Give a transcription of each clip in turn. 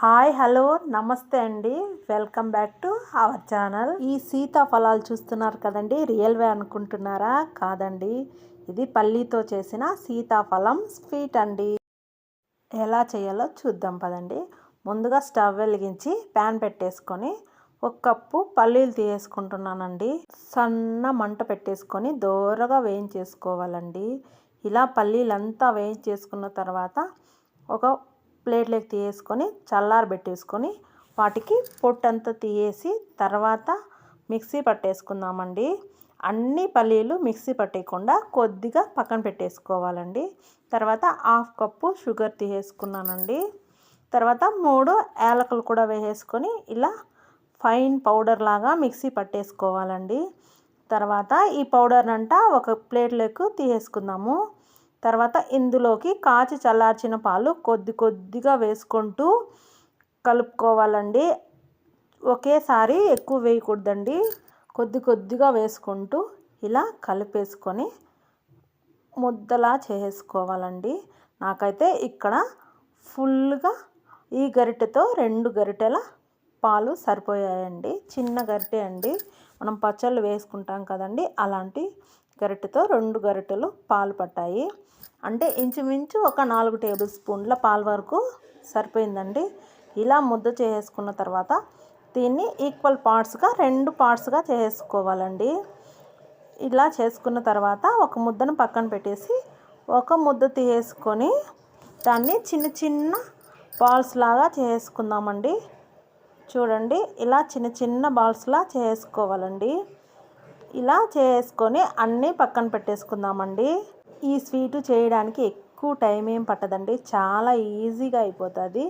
Hi hello నమస్తే అండి. Welcome back to our channel. ఈ సీతాఫలాలు చూస్తున్నారు కదండి, రియల్వే అనుకుంటున్నారా? కాదండి, ఇది పల్లీతో చేసిన సీతాఫలం స్వీట్ అండి. ఎలా చేయాలో చూద్దాం పదండి. ముందుగా స్టవ్ వెలిగించి ప్యాన్ పెట్టేసుకొని 1 కప్పు పల్లీలు తీసుకుంటున్నానండి. సన్న మంట పెట్టేసుకొని దోరగా వేయించేసుకోవాలండి. ఇలా పల్లీలంతా వేయించేసుకున్న తర్వాత ఒక ప్లేట్లోకి తీసేసుకొని చల్లారబెట్టేసుకొని వాటికి పొట్టంతా తీసేసి తర్వాత మిక్సీ పట్టేసుకుందామండి. అన్ని పల్లీలు మిక్సీ పట్టేయకుండా కొద్దిగా పక్కన పెట్టేసుకోవాలండి. తర్వాత 1/2 కప్పు షుగర్ తీసేసుకున్నానండి. తర్వాత 3 యాలకులు కూడా వేసేసుకొని ఇలా ఫైన్ పౌడర్ లాగా మిక్సీ పట్టేసుకోవాలండి. తర్వాత ఈ పౌడర్ అంతా ఒక ప్లేట్లోకి తీసేసుకుందాము. తర్వాత ఇందులోకి కాచి చల్లార్చిన పాలు కొద్దిగా వేసుకుంటూ కలుపుకోవాలండి. ఒకేసారి ఎక్కువ వేయకూడదండి, కొద్దిగా వేసుకుంటూ ఇలా కలిపేసుకొని ముద్దలా చేసుకోవాలండి. నాకైతే ఇక్కడ ఫుల్గా ఈ గరిటెతో 2 గరిటెల పాలు సరిపోయాయండి. చిన్న గరిటె అండి, మనం పచ్చళ్ళు వేసుకుంటాం కదండి, అలాంటి గరిటెతో 2 గరిటెలు పాలు పట్టాయి. అంటే ఇంచుమించు ఒక 4 టేబుల్ స్పూన్ల పాల వరకు సరిపోయిందండి. ఇలా ముద్ద చేసుకున్న తర్వాత దీన్ని ఈక్వల్ పార్ట్స్గా 2 పార్ట్స్గా చేసుకోవాలండి. ఇలా చేసుకున్న తర్వాత ఒక ముద్దను పక్కన పెట్టేసి ఒక ముద్ద తీసుకొని దాన్ని చిన్న బాల్స్ లాగా చేసుకుందామండి. చూడండి, ఇలా చిన్న బాల్స్లా చేసుకోవాలండి. ఇలా చేసుకొని అన్నీ పక్కన పెట్టేసుకుందామండి. ఈ స్వీటు చేయడానికి ఎక్కువ టైం ఏం పట్టదండి, చాలా ఈజీగా అయిపోతుంది.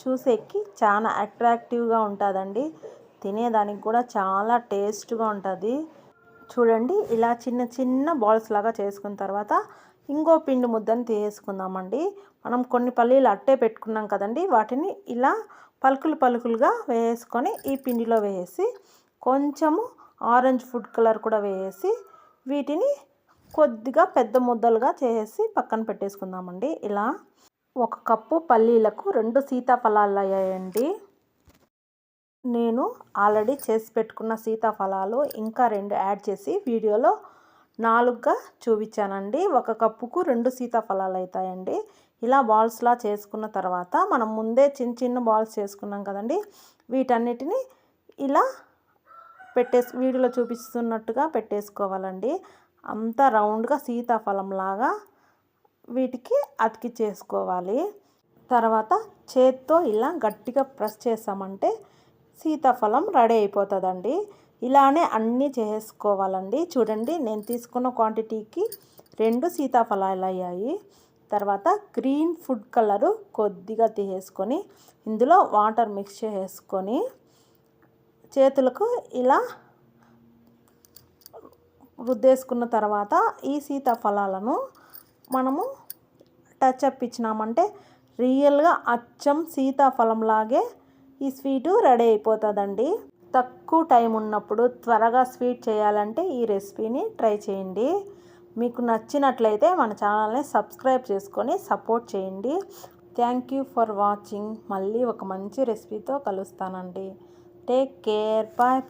చూసేకి చాలా అట్రాక్టివ్గా ఉంటుందండి, తినేదానికి కూడా చాలా టేస్ట్గా ఉంటుంది. చూడండి, ఇలా చిన్న బాల్స్ లాగా చేసుకున్న తర్వాత ఇంకో పిండి ముద్దను తీసుకుందామండి. మనం కొన్ని పల్లీలు అట్టే పెట్టుకున్నాం కదండి, వాటిని ఇలా పలుకులుగా వేసుకొని ఈ పిండిలో వేసి కొంచెము ఆరెంజ్ ఫుడ్ కలర్ కూడా వేసి వీటిని కొద్దిగా పెద్ద ముద్దలుగా చేసి పక్కన పెట్టేసుకుందామండి. ఇలా 1 కప్పు పల్లీలకు 2 సీతాఫలాలు అయ్యాయండి. నేను ఆల్రెడీ చేసి పెట్టుకున్న సీతాఫలాలు ఇంకా 2 యాడ్ చేసి వీడియోలో 4గా చూపించానండి. 1 కప్పుకు 2 సీతాఫలాలు అవుతాయండి. ఇలా బాల్స్లా చేసుకున్న తర్వాత మనం ముందే చిన్న బాల్స్ చేసుకున్నాం కదండి, వీటన్నిటిని ఇలా వీడియోలో చూపిస్తున్నట్టుగా పెట్టేసుకోవాలండి. అంతా రౌండ్గా సీతాఫలం లాగా వీటికి అతికి చేసుకోవాలి. తర్వాత చేత్తో ఇలా గట్టిగా ప్రెస్ చేసామంటే సీతాఫలం రెడీ అయిపోతుందండి. ఇలానే అన్నీ చేసుకోవాలండి. చూడండి, నేను తీసుకున్న క్వాంటిటీకి 2 సీతాఫలాలు అయ్యాయి. తర్వాత గ్రీన్ ఫుడ్ కలరు కొద్దిగా తీసేసుకొని ఇందులో వాటర్ మిక్స్ చేసుకొని చేతులకు ఇలా రుద్దేసుకున్న తర్వాత ఈ సీతాఫలాలను మనము టచ్అప్ ఇచ్చినామంటే రియల్గా అచ్చం సీతాఫలంలాగే ఈ స్వీటు రెడీ అయిపోతుందండి. తక్కువ టైం ఉన్నప్పుడు త్వరగా స్వీట్ చేయాలంటే ఈ రెసిపీని ట్రై చేయండి. మీకు నచ్చినట్లయితే మన ఛానల్ని సబ్స్క్రైబ్ చేసుకొని సపోర్ట్ చేయండి. Thank you for watching. మళ్ళీ ఒక మంచి రెసిపీతో కలుస్తానండి. Take care. బాయ్.